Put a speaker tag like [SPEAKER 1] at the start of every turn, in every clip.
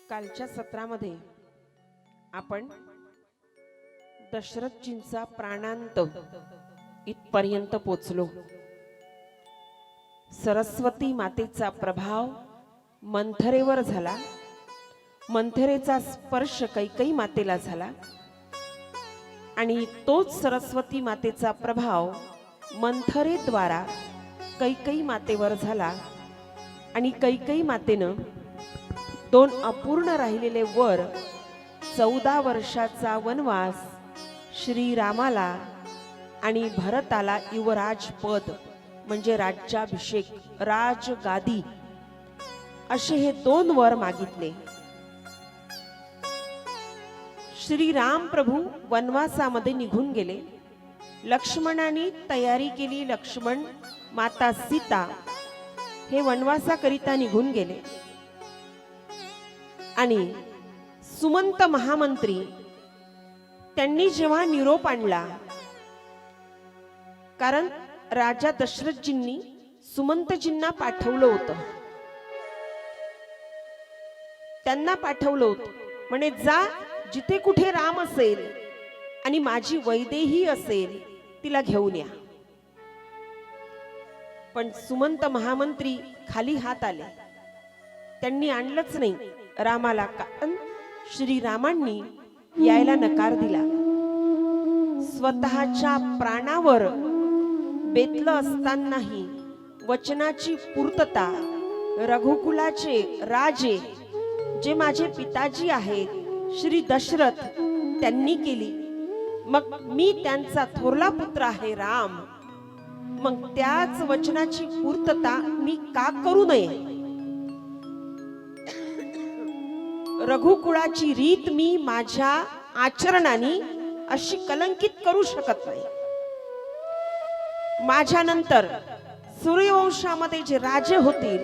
[SPEAKER 1] कालच्या सत्रामध्ये आपण दशरथजींचा प्राणांत इथपर्यंत पोचलो। सरस्वती मातेचा प्रभाव मंथरेवर झाला, मंथरेचा स्पर्श कैकेयी मातेला झाला आणि तोच सरस्वती मातेचा प्रभाव मंथरेद्वारा कैकेयी मातेवर झाला आणि कैकेयी मातेनं दोन अपूर्ण राहिलेले वर 14 वर्षाचा वनवास श्रीरामाला आणि भरताला युवराज पद म्हणजे राज्याभिषेक, राजगादी असे हे दोन वर मागितले। श्रीराम प्रभू वनवासामध्ये निघून गेले। लक्ष्मणाने तयारी केली, लक्ष्मण माता सीता हे वनवासाकरिता निघून गेले आणि सुमंत महामंत्री त्यांनी जेव्हा निरोप आणला, कारण राजा दशरथजींनी सुमंतजींना पाठवलं होतं, त्यांना पाठवलं होतं म्हणे जा जिथे कुठे राम असेल आणि माझी वैदेही असेल तिला घेऊन या। पण सुमंत महामंत्री खाली हात आले, त्यांनी आणलंच नाही रामाला, कारण श्रीरामांनी यायला नकार दिला। स्वतःच्या प्राणावर बेतलं असतानाही वचनाची पूर्तता रघुकुलाचे राजे जे माझे पिताजी आहेत श्री दशरथ त्यांनी केली। मग मी त्यांचा थोरला पुत्र आहे राम, मग त्याच वचनाची पूर्तता मी का करू नये? रघुकुळाची रीत मी माझ्या आचरणाने अशी कलंकित करू शकत नाही। माझ्यानंतर सूर्यवंशामध्ये जे राजे होतील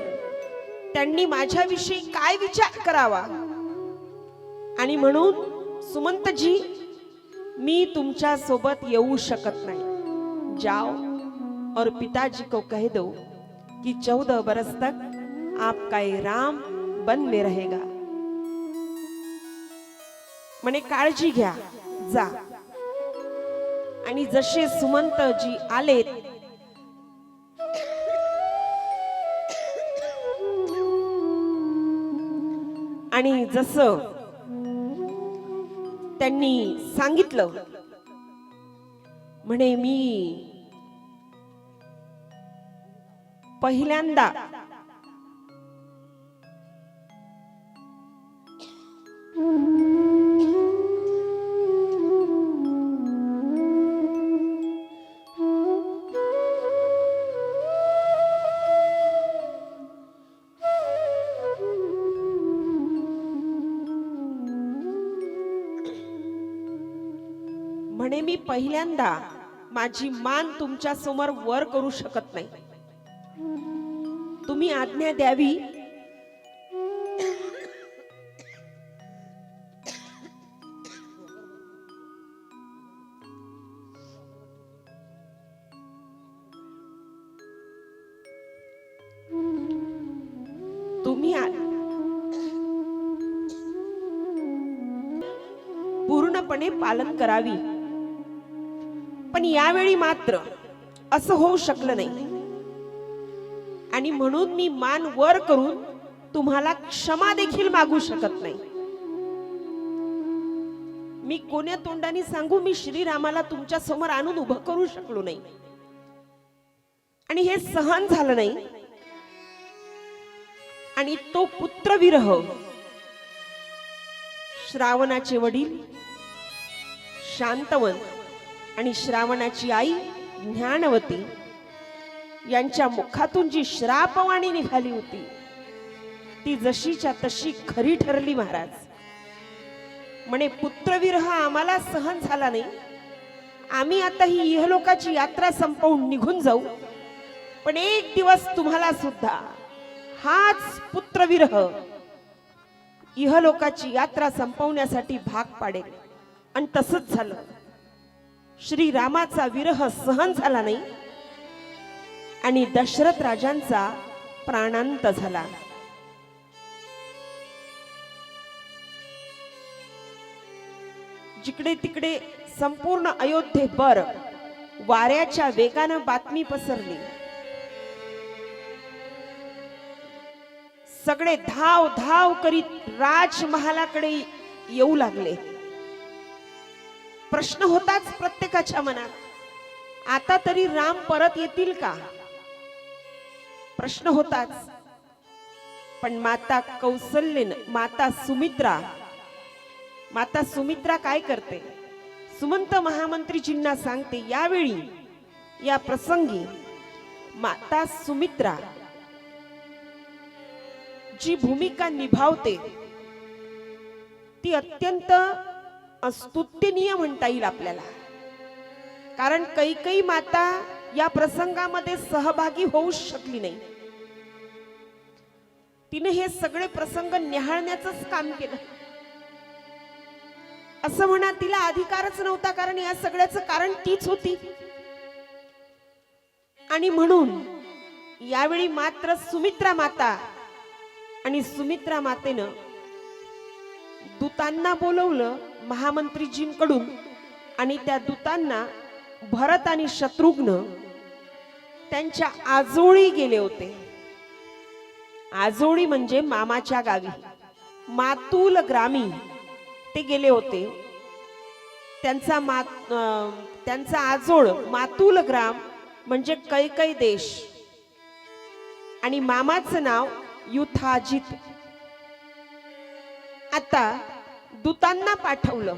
[SPEAKER 1] त्यांनी माझ्याविषयी काय विचार करावा? आणि म्हणून सुमंतजी मी तुमच्या सोबत येऊ शकत नाही। जाओ और पिताजी को कह दो कि 14 बरस तक आपका ये राम वन में रहेगा। म्हणे काळजी घ्या, जा। आणि जसे सुमंतजी आलेत आणि जसं त्यांनी सांगितलं, म्हणे मी पहिल्यांदा माझी मान तुमच्या समोर वर करू शकत नाही। तुम्ही आज्ञा द्यावी तुम्ही पूर्णपणे पालन करावी। पण यावेळी मात्र असं होऊ शकलं नाही आणि म्हणून मी मान वर करून तुम्हाला क्षमा देखील मागू शकत नाही। मी कोण्या तोंडाने सांगू, मी श्रीरामाला तुमच्या समोर आणून उभं करू शकलो नाही आणि हे सहन झालं नाही। आणि तो पुत्रविरह श्रावणाचे वडील शांतवन आणि श्रावणाची आई ज्ञानवती यांच्या मुखातून जी श्रापवाणी निघाली होती ती जशीच्या तशी खरी ठरली महाराज। म्हणे पुत्रविरह आम्हाला सहन झाला नाही, आम्ही आता ही इहलोकाची यात्रा संपवून निघून जाऊ, पण एक दिवस तुम्हाला सुद्धा हाच पुत्रविरह इहलोकाची यात्रा संपवण्यासाठी भाग पाडेल। आणि तसंच झालं। श्रीरामाचा विरह सहन झाला नाही आणि दशरथ राजांचा प्राणांत झाला। जिकडे तिकडे संपूर्ण अयोध्येभर वाऱ्याच्या वेगानं बातमी पसरली. सगळे धाव धाव करीत राजमहालाकडे येऊ लागले. प्रश्न होताच प्रत्येकाच्या मनात, आता तरी राम परत येतील का? प्रश्न होताच. पण माता कौसल्येनं माता सुमित्रा काय करते? सुमंत महामंत्रीजींना सांगते, यावेळी या प्रसंगी माता सुमित्रा जी भूमिका निभावते ती अत्यंत स्तुत्यनीय म्हणता येईल आपल्याला. कारण कैकेयी माता या प्रसंगामध्ये सहभागी होऊ शकली नाही. तिने हे सगळे प्रसंग निहाळण्याचंच काम केलं. असं म्हणा, तिला अधिकारच नव्हता, कारण या सगळ्याचं कारण तीच होती. आणि म्हणून यावेळी मात्र सुमित्रा माता आणि सुमित्रा मातेनं दूतांना बोलवलं महामंत्रीजींकडून. आणि त्या दूतांना भरत आणि शत्रुघ्न त्यांच्या आजोळी गेले होते. आजोळी म्हणजे मामाच्या गावी, मातुल ग्रामी ते गेले होते. त्यांचा आजोळ मातुल ग्राम म्हणजे कैकई देश, आणि मामाचं नाव युधाजित. आता दूतांना पाठवलं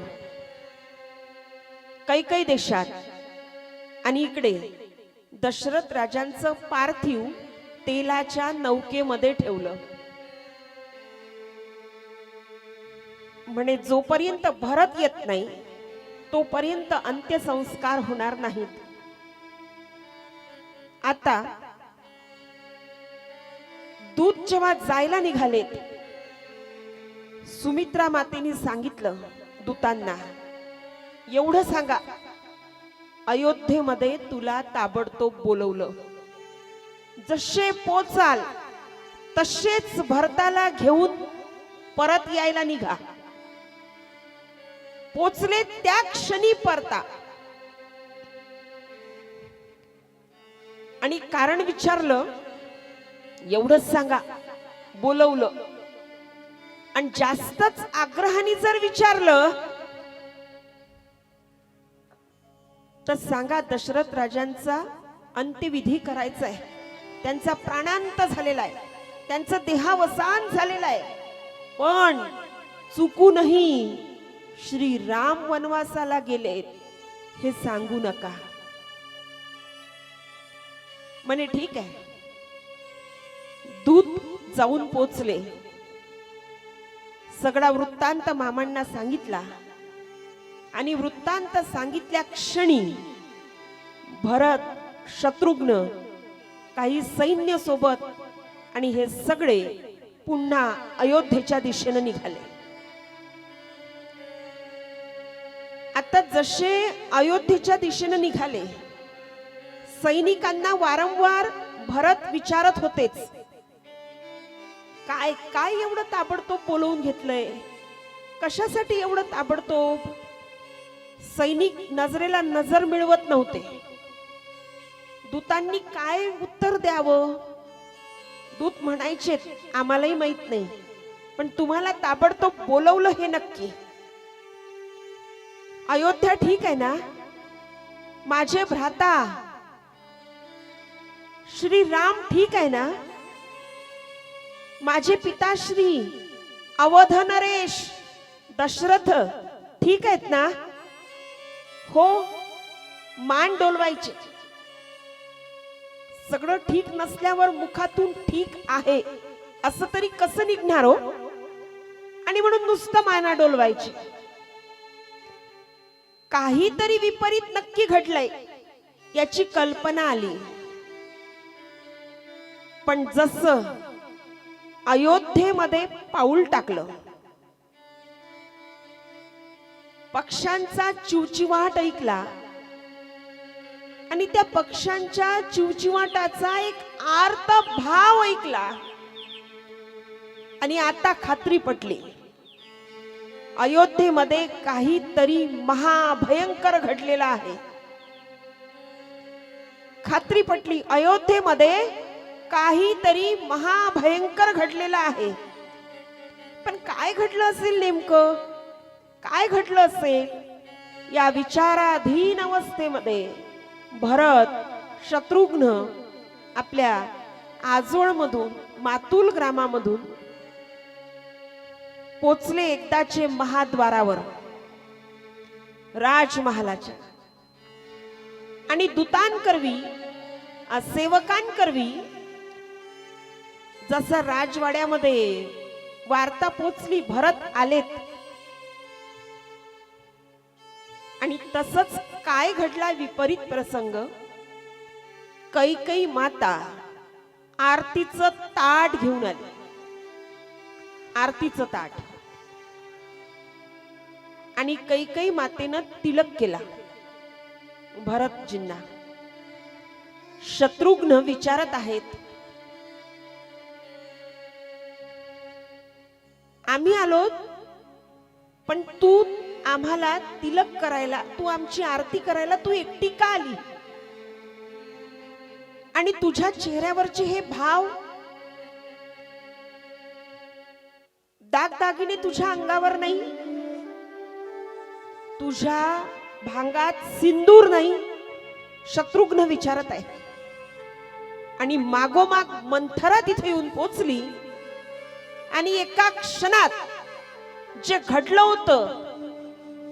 [SPEAKER 1] कैकई देशात, आणि इकडे दशरथ राजांचं पार्थिव तेलाच्या नौकेमध्ये ठेवलं. म्हणे जोपर्यंत भरत येत नाही तोपर्यंत अंत्यसंस्कार होणार नाहीत. आता दूत जेव्हा जायला निघालेत, सुमित्रा मातेने सांगितलं दूतांना, एवढं सांगा, अयोध्येमध्ये तुला ताबडतोब बोलवलं. जसे पोचाल तसेच भरताला घेऊन परत यायला निघा. पोचले त्या क्षणी परता. आणि कारण विचारलं, एवढंच सांगा, बोलवलं. आणि जास्तच आग्रहाने जर विचारलं तर सांगा, दशरथ राजांचा अंत्यविधी करायचा आहे, त्यांचा प्राणांत झालेला आहे, त्यांचं देहावसान झालेलं आहे. पण चुकूनही श्री राम वनवासाला गेलेत हे सांगू नका. म्हणे ठीक आहे. दूत जाऊन पोचले, सगळा वृत्तांत मामांना सांगितला. आणि वृत्तांत सांगितल्या क्षणी भरत, शत्रुघ्न, काही सैन्य सोबत आणि हे सगळे पुन्हा अयोध्येच्या दिशेने निघाले. आता जसे अयोध्येच्या दिशेने निघाले, सैनिकांना वारंवार भरत विचारत होतेच, काय काय एवढं ताबडतोब बोलवून घेतलंय, कशासाठी एवढं ताबडतोब? सैनिक नजरेला नजर मिळवत नव्हते. दूतांनी काय उत्तर द्यावं? दूत म्हणायचे, आम्हालाही माहित नाही, पण तुम्हाला ताबडतोब बोलवलं हे नक्की. अयोध्या ठीक आहे ना? माझे भ्राता श्री राम ठीक आहे ना? माझे पिताश्री अवध नरेश दशरथ ठीक आहेत ना? हो, मान डोलवायचे. सगळं ठीक नसल्यावर मुखातून ठीक आहे असं तरी कसं निघणार हो? आणि म्हणून नुसतं माना डोलवायची. काहीतरी विपरीत नक्की घडलंय याची कल्पना आली. पण जसं अयोध्येमध्ये पाऊल टाकलं, पक्ष्यांचा चिवचिवाट ऐकला आणि त्या पक्ष्यांच्या चिवचिवाटाचा एक आर्त भाव ऐकला. आणि आता खात्री पटली, अयोध्येमध्ये काहीतरी महाभयंकर घडलेला आहे. खात्री पटली, अयोध्येमध्ये काहीतरी महाभयंकर घडलेला आहे. पण काय घडलं असेल नेमकं? काय घडलं असेल? या विचाराधीन अवस्थेमध्ये भरत शत्रुघ्न आपल्या आजोळमधून, मातुल ग्रामामधून पोचले एकदाचे महाद्वारावर, राजमहालाच्या. आणि दूतांकरवी, सेवकांकरवी जसं राजवाड्यामध्ये वार्ता पोचली, भरत आलेत. आणि तसंच काय घडला विपरीत प्रसंग? कैकेयी माता आरतीचं ताट घेऊन आली. आरतीचं ताट. आणि कैकेयी मातेनं तिलक केला भरतजींना. शत्रुघ्न विचारत आहेत, आम्ही आलो, पण तू आम्हाला तिलक करायला, तू आमची आरती करायला तू एकटी का आली? आणि तुझ्या चेहऱ्यावरचे हे भाव, दागदागिने तुझ्या अंगावर नाही, तुझ्या भांगात सिंदूर नाही. शत्रुघ्न विचारत आहे. आणि मागोमाग मंथरा तिथे येऊन पोचली. आणि एका क्षणात जे घडलं होतं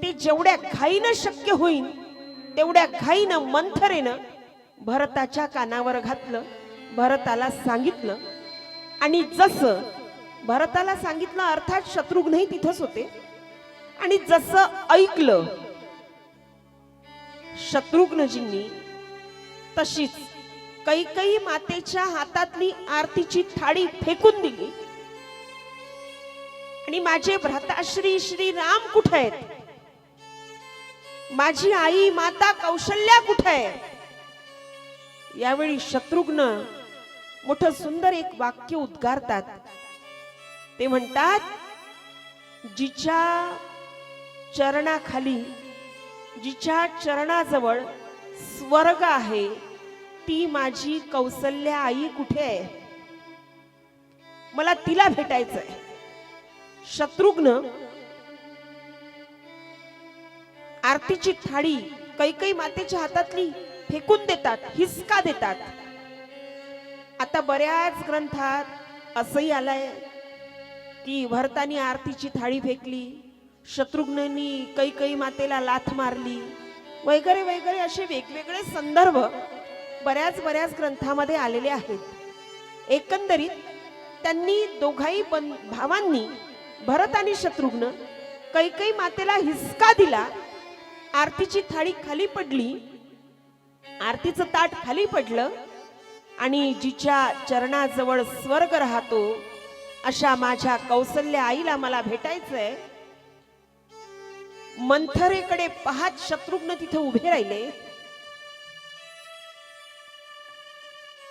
[SPEAKER 1] ते जेवढ्या घाईनं शक्य होईल तेवढ्या घाईनं मंथरेनं भरताच्या कानावर घातलं. भरताला सांगितलं. आणि जसं भरताला सांगितलं, अर्थात शत्रुघ्नही तिथंच होते. आणि जसं ऐकलं शत्रुघ्नजींनी, तशीच कैकेयी मातेच्या हातातली आरतीची थाळी फेकून दिली. आणि माझे भ्राताश्री श्री राम कुठे आहेत? माझी आई माता कौशल्या कुठे आहे? यावेळी शत्रुघ्न मोठं सुंदर एक वाक्य उद्गारतात. ते म्हणतात, जिच्या चरणाखाली, जिच्या चरणाजवळ स्वर्ग आहे, ती माझी कौसल्या आई कुठे आहे? मला तिला भेटायचंय. शत्रुघ्न आरतीची थाळी कैकेयी मातेच्या हातातली फेकून देतात, हिसका देतात. आता बऱ्याच ग्रंथात असंही आलंय की भरतानी आरतीची थाळी फेकली, शत्रुघ्नांनी कैकेयी मातेला लाथ मारली, वगैरे वगैरे असे वेगवेगळे संदर्भ बऱ्याच ग्रंथामध्ये आलेले आहेत. एकंदरीत त्यांनी दोघाही भावांनी, भरत आणि शत्रुघ्न, कैकेयी मातेला हिसका दिला. आरतीची थाळी खाली पडली, आरतीचं ताट खाली पडलं. आणि जिच्या चरणाजवळ स्वर्ग राहतो अशा माझ्या कौसल्या आईला मला भेटायचंय. मंथरेकडे पाहत शत्रुघ्न तिथे उभे राहिले.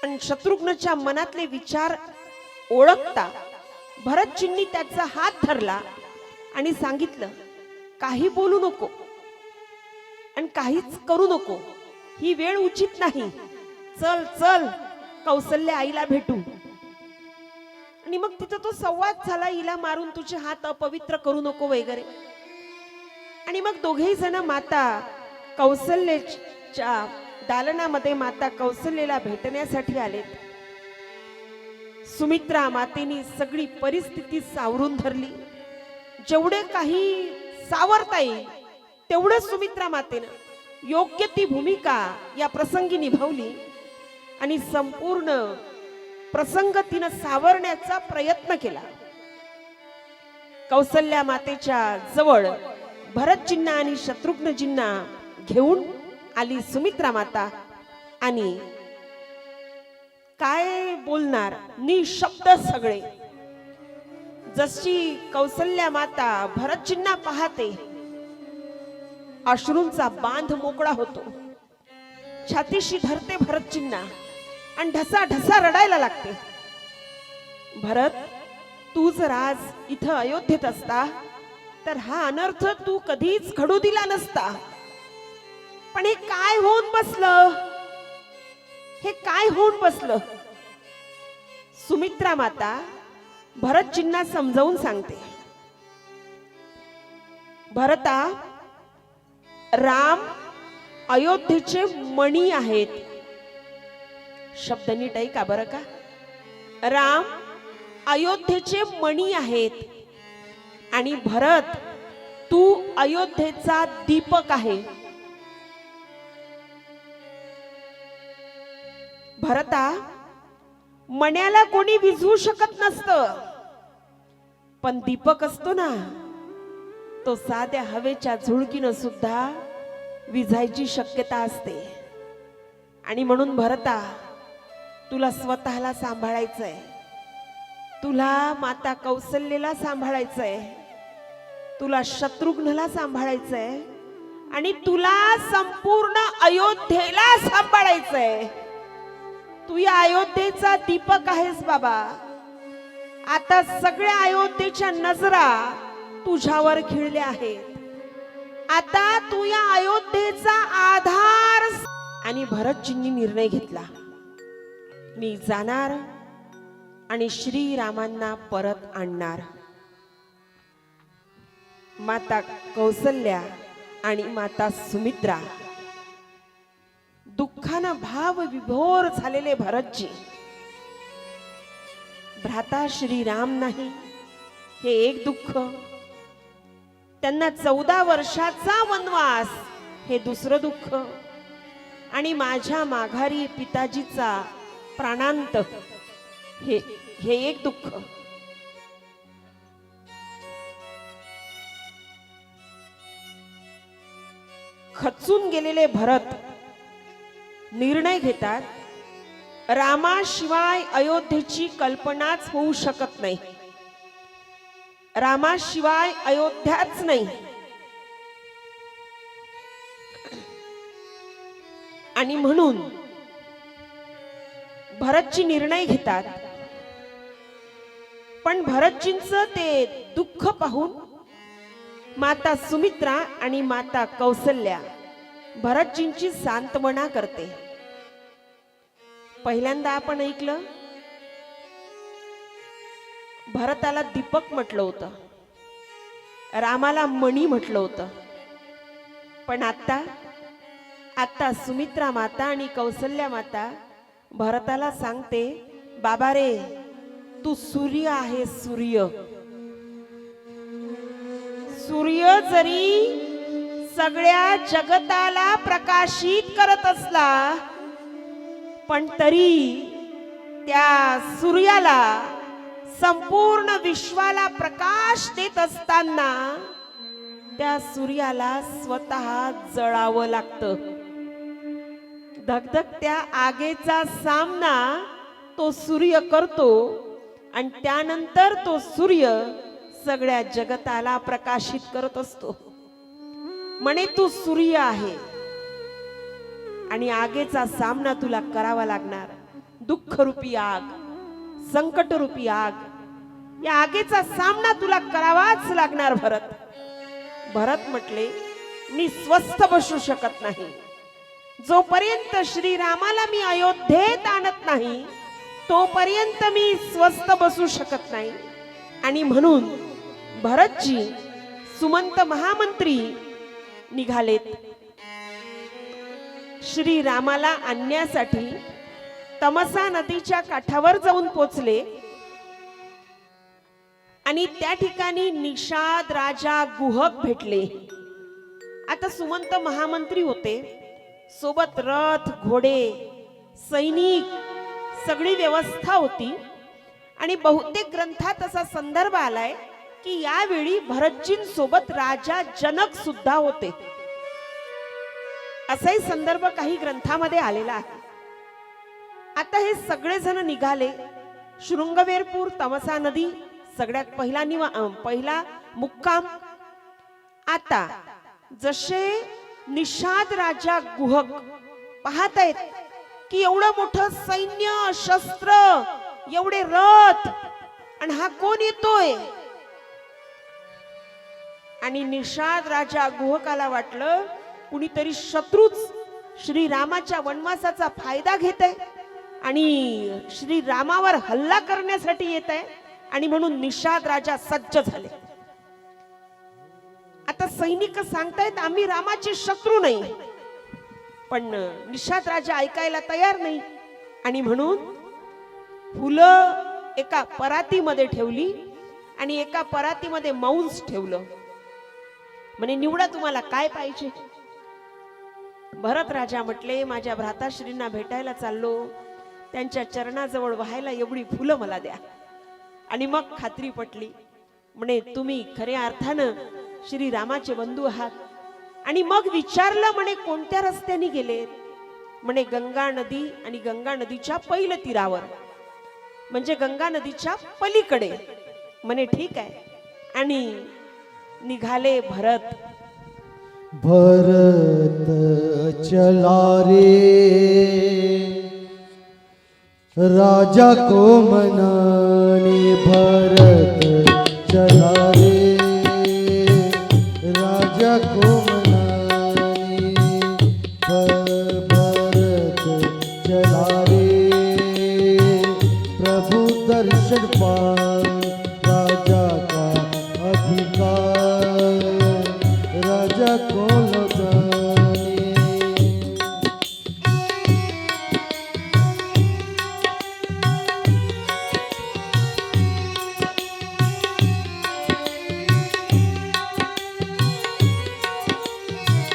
[SPEAKER 1] आणि शत्रुघ्नच्या मनातले विचार ओळखता भरतजींनी त्याचा हात धरला आणि सांगितलं, काही बोलू नको आणि काहीच करू नको, ही वेळ उचित नाही. चल चल कौसल्या आईला भेटू. आणि मग तिथं तो संवाद झाला, हिला मारून तुझे हात अपवित्र करू नको वगैरे. आणि मग दोघेही जण माता कौसल्याच्या दालनामध्ये माता कौसल्याला भेटण्यासाठी आलेत. सुमित्रा मातेनी सगळी परिस्थिती सावरून धरली. जेवढे काही सावरता येईल तेवढं सुमित्रा मातेनं योग्य ती भूमिका या प्रसंगी निभावली. आणि संपूर्ण प्रसंग तिनं सावरण्याचा प्रयत्न केला. कौसल्या मातेच्या जवळ भरतजींना आणि शत्रुघ्नजींना घेऊन आली सुमित्रा माता. आणि काय बोलणार, निशब्द सगळे. जशी कौसल्या माता भरतजींना पाहते, अश्रूंचा बांध मोकळा होतो. छातीशी धरते भरतजींना आणि ढसा ढसा रडायला लागते. भरत, तू जर आज इथं अयोध्येत असता तर हा अनर्थ तू कधीच घडू दिला नसता. पण हे काय होऊन बसलं, हे काय होऊन बसलं? सुमित्रा माता भरतजींना समजावून सांगते. भरता, राम अयोध्येचे मणी आहेत. शब्द नीट ऐका बरं का. राम अयोध्येचे मणी आहेत आणि भरत तू अयोध्येचा दीपक आहे. भरता, मण्याला कोणी विझवू शकत नसतं, पण दीपक असतो ना, तो साध्या हवेच्या झुळकीनं सुद्धा विझायची शक्यता असते. आणि म्हणून भरता, तुला स्वतःला सांभाळायचंय, तुला माता कौसल्येला सांभाळायचंय, तुला शत्रुघ्नला सांभाळायचंय आणि तुला संपूर्ण अयोध्येला सांभाळायचंय. तू या अयोध्येचा दीपक आहेस बाबा. आता सगळ्या अयोध्येच्या नजरा तुझ्यावर खिळल्या आहेत. आता तू या अयोध्येचा आधार. आणि भरतजींनी निर्णय घेतला, मी जाणार आणि श्रीरामांना परत आणणार. माता कौसल्या आणि माता सुमित्रा, दुःखानं भाव विभोर झालेले भरतजी, भ्राता श्रीराम नाही हे एक दुःख, त्यांना 14 वर्षाचा वनवास हे दुसरं दुःख, आणि माझ्या माघारी पिताजीचा प्राणांत हे एक दुःख. खचून गेलेले भरत निर्णय घेतात, रामाशिवाय अयोध्येची कल्पनाच होऊ शकत नाही, रामाशिवाय अयोध्याच नाही. आणि म्हणून भरतजी निर्णय घेतात. पण भरतजींचं ते दुःख पाहून माता सुमित्रा आणि माता कौसल्या भरतजींची सांत्वना करते. पहिल्यांदा आपण ऐकलं, भरताला दीपक म्हटलं होतं, रामाला मणी म्हटलं होतं. पण आता सुमित्रा माता आणि कौसल्या माता भरताला सांगते, बाबा रे, तू सूर्य आहे, सूर्य. सूर्य जरी सगळ्या जगताला प्रकाशित करत असला, पण तरी त्या सूर्याला, संपूर्ण विश्वाला प्रकाश देत असताना त्या सूर्याला स्वतः जळावं लागतं. धगधगत्या आगेचा सामना तो सूर्य करतो आणि त्यानंतर तो सूर्य सगळ्या जगताला प्रकाशित करत असतो. म्हणे तू सूर्य आहे आणि आगेचा सामना तुला करावा लागणार. दुःख रूपी आग, संकट रूपी आग, या आगेचा सामना तुला करावाच लागणार भरत. भरत म्हटले, मी स्वस्थ बसू शकत नाही. जोपर्यंत श्रीरामाला मी अयोध्येत आणत नाही तोपर्यंत मी स्वस्थ बसू शकत नाही. आणि म्हणून भरतजी सुमंत महामंत्री निघालेत. श्रीरामाला आणण्यासाठी तमसा नदीच्या काठावर जाऊन पोचले आणि त्या ठिकाणी निषाद राजा गुहक भेटले. आता सुमंत महामंत्री होते, सोबत रथ, घोडे, सैनिक, सगळी व्यवस्था होती. आणि बहुतेक ग्रंथात असा संदर्भ आलाय की यावेळी भरतजींसोबत राजा जनक सुद्धा होते. असाही संदर्भ काही ग्रंथामध्ये आलेला आहे. आता हे सगळे जण निघाले. शृंगवेरपूर, तमसा नदी सगळ्यात पहिला मुक्काम. आता जसे निषाद राजा गुहक पाहतायत की एवढं मोठं सैन्य, शस्त्र, एवढे रथ, आणि हा कोण येतोय? आणि निषाद राजा गुहकाला वाटलं कुणीतरी शत्रूच श्रीरामाच्या वनवासाचा फायदा घेत आहे आणि श्रीरामावर हल्ला करण्यासाठी येत आहे, आणि म्हणून निषाद राजा सज्ज झाले. आता सैनिक सांगतायत आम्ही रामाचे शत्रू नाही, पण निषाद राजा ऐकायला तयार नाही, आणि म्हणून फुलं एका परातीमध्ये ठेवली आणि एका परातीमध्ये मांस ठेवलं. म्हणे निवडा तुम्हाला काय पाहिजे. भरत राजा म्हटले माझ्या भ्राताश्रींना भेटायला चाललो, त्यांच्या चरणाजवळ व्हायला एवढी फुलं मला द्या. आणि मग खात्री पटली. म्हणे तुम्ही खऱ्या अर्थानं श्रीरामाचे बंधू आहात. आणि मग विचारलं म्हणे कोणत्या रस्त्याने गेले. म्हणे गंगा नदी आणि गंगा नदीच्या पहिल्या तीरावर, म्हणजे गंगा नदीच्या पलीकडे. म्हणे ठीक आहे. आणि निघाले भरत.
[SPEAKER 2] भरत चला रे राजा को मनाने, भरत चला रे राजा को मनाने, भरत चला रे प्रभु दर्शन पाए, राजा का अधिकार राजा को लौटाने.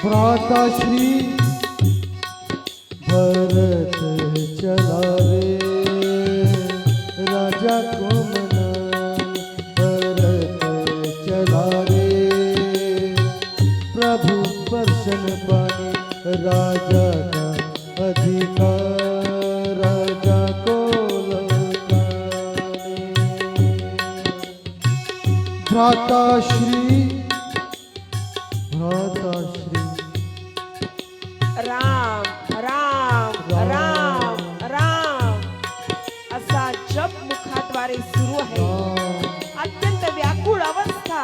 [SPEAKER 2] भ्राताश्री भरत चला रे राजा को मनाने, भरत चला रे प्रभु दर्शन पाने, राजा का अधिकार राजा को लौटाने. भ्राताश्री भ्राताश्री
[SPEAKER 1] राम राम राम राम असा जप मुखाद्वारे सुरू आहे. अत्यंत व्याकुळ अवस्था.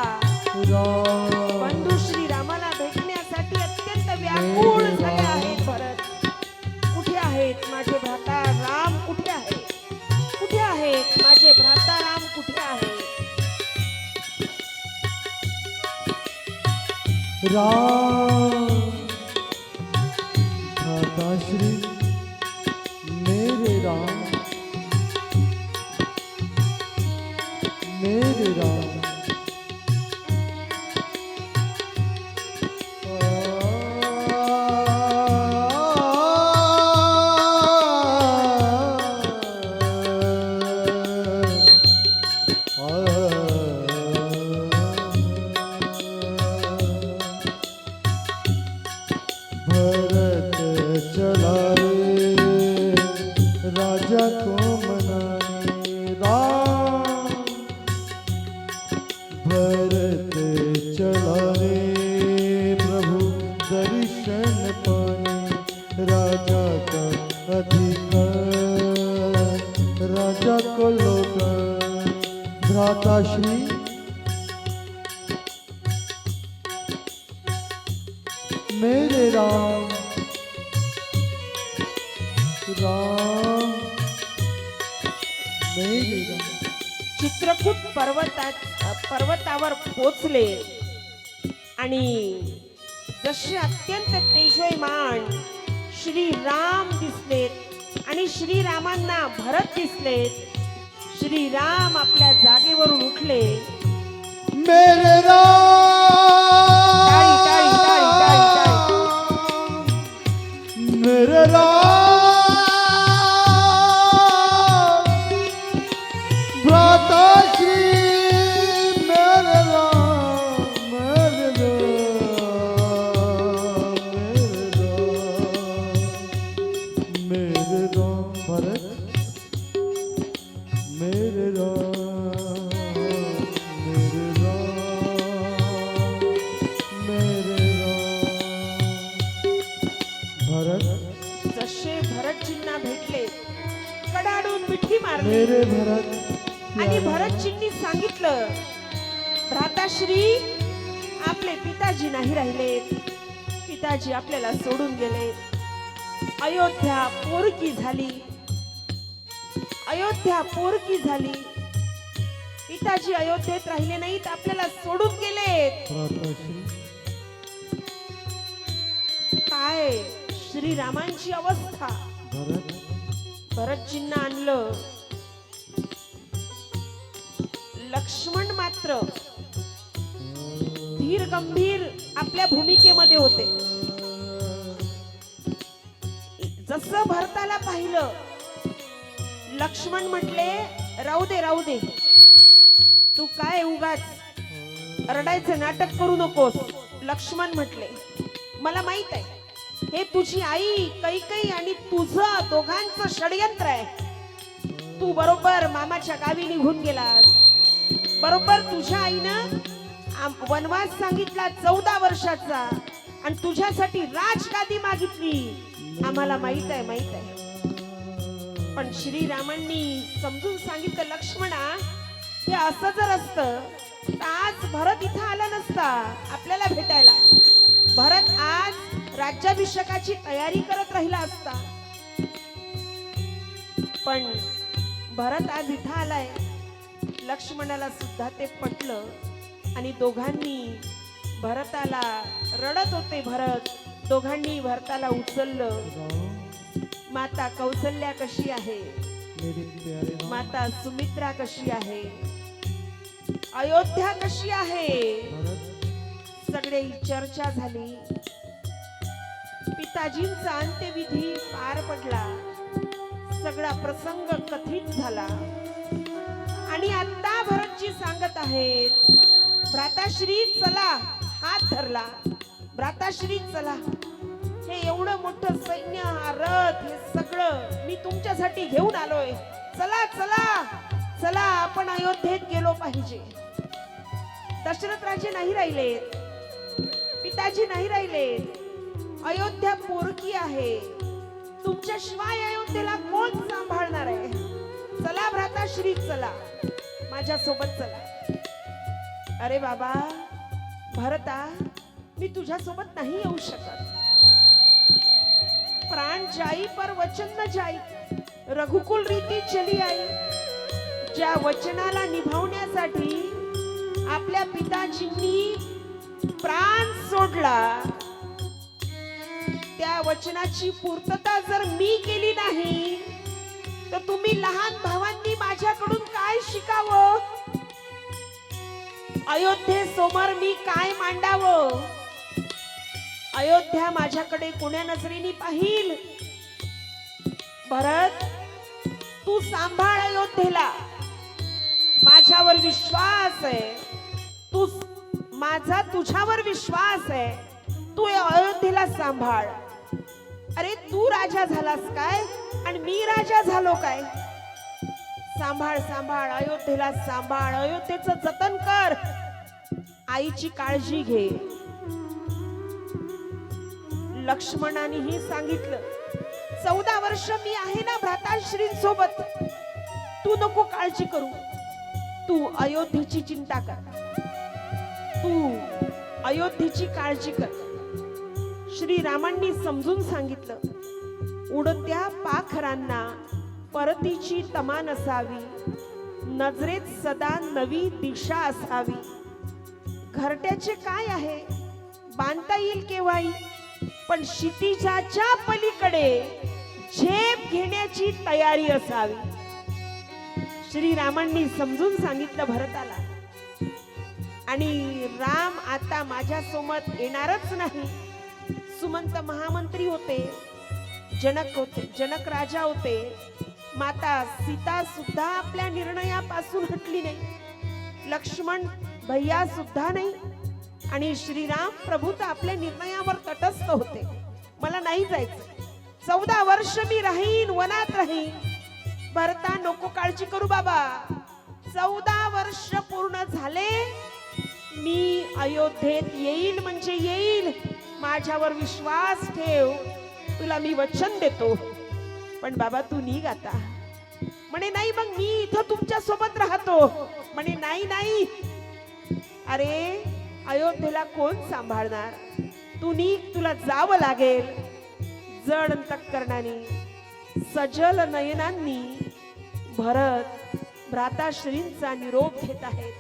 [SPEAKER 1] बंधू श्रीरामाला भेटण्यासाठी अत्यंत व्याकुळ झाले आहेत भरत. कुठे आहेत माझे भ्राता राम, कुठे आहेत, कुठे आहेत माझे भ्राता राम, कुठे आहेत.
[SPEAKER 2] राम भ्राताश्री मेरे राम, मेरे राम. भरत चला रे राजा को मनाने, राम भरत चला रे प्रभु दर्शन पाने, राजा का अधिकार राजा को लौटाने. भ्राताश्री मेरे राम, राम मेरे राम.
[SPEAKER 1] चित्रकूट पर्वतावर पोचले आणि जसे अत्यंत तेजोयमान श्रीराम दिसलेत आणि श्रीरामांना भरत दिसलेत. श्रीराम आपल्या जागेवरून उठले.
[SPEAKER 2] मेरे
[SPEAKER 1] टाळी, टाळी, टाळी, टाळी, टाळी.
[SPEAKER 2] राम मेरे राम. भ्राताश्री मेरे राम, मेरे राम, मेरे राम, मेरे राम. भरत मेरे राम, मेरे राम, मेरे राम. भरत
[SPEAKER 1] जसे भरतजींना भेटले कडाडून मिठी मारली.
[SPEAKER 2] मेरे भरत
[SPEAKER 1] आणि भरतजींनी सांगितलं भ्राताश्री आपले पिताजी नाही राहिलेत, पिताजी आपल्याला सोडून गेले. अयोध्या पोरकी झाली, अयोध्या पोरकी झाली. पिताजी अयोध्येत राहिले नाहीत, आपल्याला सोडून गेलेत.
[SPEAKER 2] भ्राताश्री
[SPEAKER 1] काय श्रीरामांची अवस्था.
[SPEAKER 2] भरत
[SPEAKER 1] भरतजींना आणलं. लक्ष्मण मात्र धीर गंभीर आपल्या भूमिकेमध्ये होते. जसं भरताला पाहिलं, लक्ष्मण म्हटले राहू दे राहू दे, तू काय उगाच रडायचं नाटक करू नकोस. लक्ष्मण म्हटले मला माहित आहे हे तुझी आई कैकेयी आणि तुझं दोघांचं षडयंत्र आहे. तू बरोबर मामाच्या गावी निघून गेलास, बरोबर तुझ्या आईनं वनवास सांगितला 14 वर्षाचा आणि तुझ्यासाठी राजगादी मागितली. आम्हाला माहित आहे माहित आहे. पण श्रीरामांनी समजून सांगितलं लक्ष्मणा, हे असं जर असतं तर आज भरत इथं आला नसता आपल्याला भेटायला. भरत आज राज्याभिषेकाची तयारी करत राहिला असता. पण भरत आज इथं आलाय. लक्ष्मणाला सुद्धा ते पटलं आणि दोघांनी भरताला, रडत होते भरत, दोघांनी भरताला उचललं. माता कौसल्या कशी आहे,
[SPEAKER 2] मेरे प्यारे राम,
[SPEAKER 1] माता सुमित्रा कशी आहे, अयोध्या कशी आहे,
[SPEAKER 2] भरत
[SPEAKER 1] सगळे चर्चा झाली. पिताजींचा अंत्यविधी पार पडला, सगळा प्रसंग कथित झाला. आणि आता भरतजी सांगत आहेत, भ्राताश्री चला, हात धरला. भ्राताश्री चला, हे एवढं मोठं सैन्य, हा रथ, हे सगळं मी तुमच्यासाठी घेऊन आलोय. चला चला चला, आपण अयोध्येत गेलो पाहिजे. दशरथ राजे नाही राहिलेत, पिताजी नाही राहिलेत. अयोध्या पोरकी आहे, तुमच्याशिवाय अयोध्येला कोण सांभाळणार आहे. चला भ्राताश्री चला, माझ्या सोबत चला. अरे बाबा भरता, मी तुझ्या सोबत नाही येऊ शकत. प्राण जाई पर वचन न जाई, रघुकुल रीती चली आई. ज्या वचनाला निभावण्यासाठी आपल्या पिताजींनी प्राण सोडला, त्या वचनाची पूर्तता जर मी केली नाही तर तुम्ही लहान भावांनी माझ्याकडून काय शिकावं. अयोध्येसमोर मी काय मांडावं. अयोध्या माझ्याकडे कोण्या नजरेने पाहिल. भरत, तू सांभाळ अयोध्येला, माझ्यावर विश्वास आहे. तू, माझा तुझ्यावर विश्वास आहे. तू अयोध्येला सांभाळ. अरे तू राजा झालास काय आणि मी राजा झालो काय. सांभाळ सांभाळ, अयोध्येला सांभाळ, अयोध्येचं जतन कर, आईची काळजी घे. लक्ष्मणानेही सांगितलं, 14 वर्ष मी आहे ना भ्राताश्रींसोबत, तू नको काळजी करू, तू अयोध्येची चिंता कर, तू अयोध्येची काळजी कर. श्रीरामांनी समजून सांगितलं, उडत्या पाखरांना परतीची तमा नसावी, नजरेत सदा नवी दिशा असावी. घरट्याचे काय आहे, बांधता येईल केव्हाही, पण क्षितिजाच्या पलीकडे झेप घेण्याची तयारी असावी. श्रीरामांनी समजून सांगितलं भरताला. आणि राम आता माझ्या सोबत येणारच नाही. सुमंत महामंत्री होते, जनक राजा होते, माता सीता सुद्धा आपल्या निर्णयापासून हटली नाही, लक्ष्मण भैया सुद्धा नाही, आणि श्रीराम प्रभू तर आपल्या निर्णयावर तटस्थ होते. मला नाही जायचं, 14 वर्ष मी राहीन, वनात राहीन. भरता नको काळजी करू बाबा, 14 वर्ष पूर्ण झाले, मी अयोध्येत येईल म्हणजे येईल. माझ्यावर विश्वास ठेव, तुला मी वचन देतो. पण बाबा तू निघ आता. म्हणे नाही, मग मी इथं तुमच्या सोबत राहतो. म्हणे नाही नाही, अरे अयोध्येला कोण सांभाळणार? तू निघ, तुला जावं लागेल. जड अंतःकरणाने सजल नयनांनी भरत भ्राताश्रींचा निरोप घेत आहेत.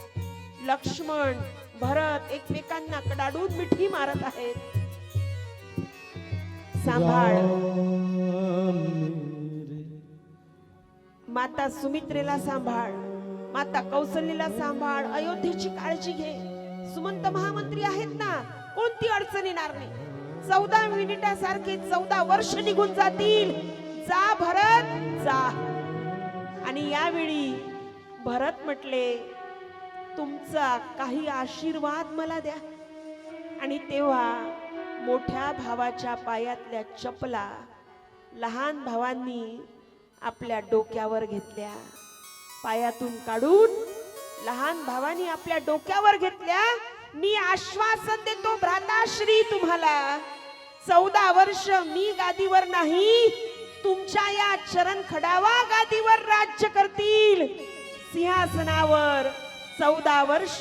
[SPEAKER 1] लक्ष्मण भरत एकमेकांना कडाडून मिठी मारत आहेत. सांभाळ माता सुमित्रेला, सांभाळ माता कौसल्येला, सांभाळ. अयोध्येची काळजी घे. सुमंत महामंत्री आहेत ना, कोणती अडचण येणार नाही. 14 मिनिटासारखे 14 वर्ष निघून जातील. जा भरत जा. आणि यावेळी भरत म्हटले, तुमचा काही आशीर्वाद मला द्या. आणि तेव्हा मोठ्या भावाच्या पायातल्या चपला लहान भावांनी आपल्या डोक्यावर घेतल्या. पायातून काढून लहान भावानी आपल्या डोक्यावर घेतल्या. मी आश्वासन देतो भ्राताश्री तुम्हाला, 14 वर्ष मी गादीवर नाही, तुमच्या या चरण खडावा गादीवर राज्य करतील. सिंहासनावर 14 वर्ष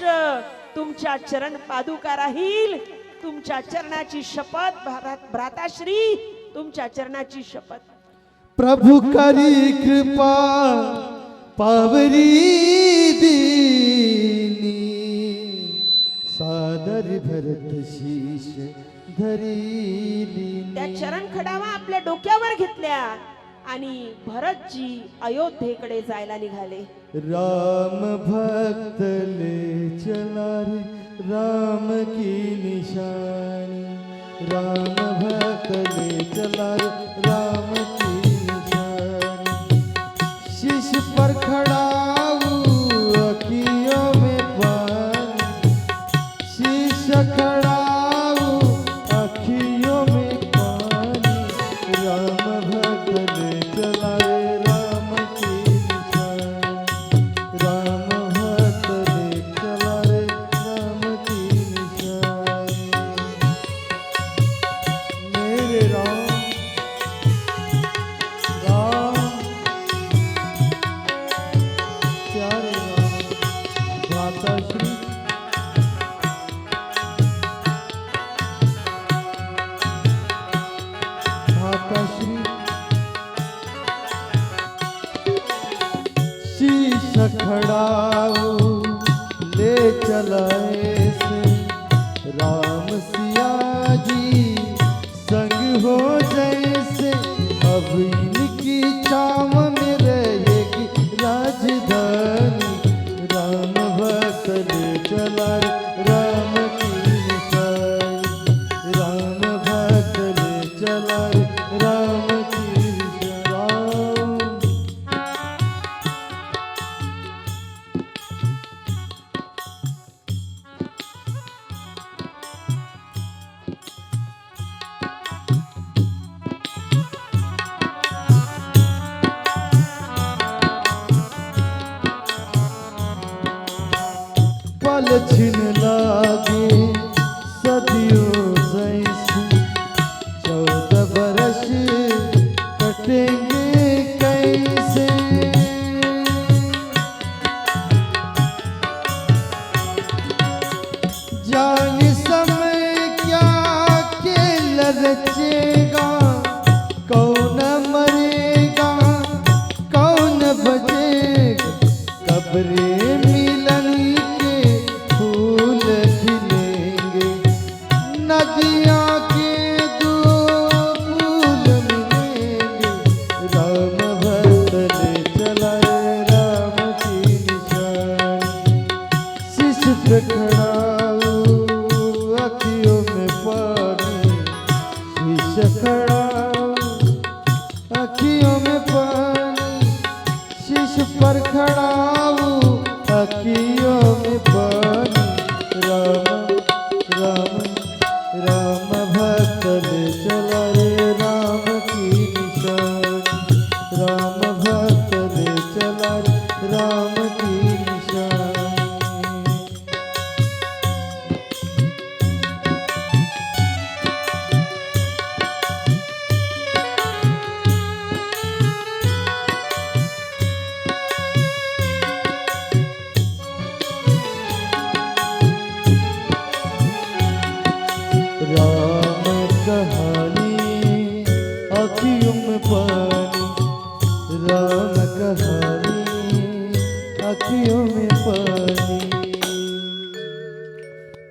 [SPEAKER 1] तुमच्या चरण पादुका राहील. तुमच्या चरणाची शपथ भ्राताश्री, तुमच्या चरणाची शपथ.
[SPEAKER 2] प्रभु करी कृपा पावरी दीनी, सादर भरत शीश धरिली.
[SPEAKER 1] त्या चरण खडावा आपल्या डोक्यावर घेतल्या आणि भरतजी अयोध्येकडे जायला निघाले.
[SPEAKER 2] राम भक्त ले चला रे राम की निशानी, राम भक्त ले चला रे राम की निशानी. शीश पर खड़ाऊ अखियों में पानी, शीश खड़ाऊ अखियों में पानी. राम भक्त ले चला रे राम की निशानी, राम भक्त ले चला रे राम की निशानी. मेरे राम राम प्यारे राम भ्राताश्री, भ्राताश्री शीश खड़ाऊ ले चलाए से, राम सिया जी संग हो जैसे. अब इनकी छाव में रहेगी राजधानी. राम भक्त ले चला रे राम की निशानी, राम भक्त ले चला रे राम की निशानी. पल छिन लागे सदियों जैसे, 14 बरस कटेंगे कैसे. जाने समय क्या खेल रचेगा, कौन मरेगा कौन बचेगा. कब्रे मिलन के फूल खिलेंगे, नदियाँ के दो फूल मिलेंगे. राम भक्त ले चला रे राम की निशानी, शीश पे खड़ाऊ अखियों में पानी, शीश खड़ाऊ अखियों में पानी. शीश पर खड़ाऊ अखियों में पानी. राम राम राम भक्त ले चला रे राम की निशानी, राम भक्त ले चला रे राम की निशानी. राम कहानी आँखियों में पानी, राम कहानी आँखियों में पानी।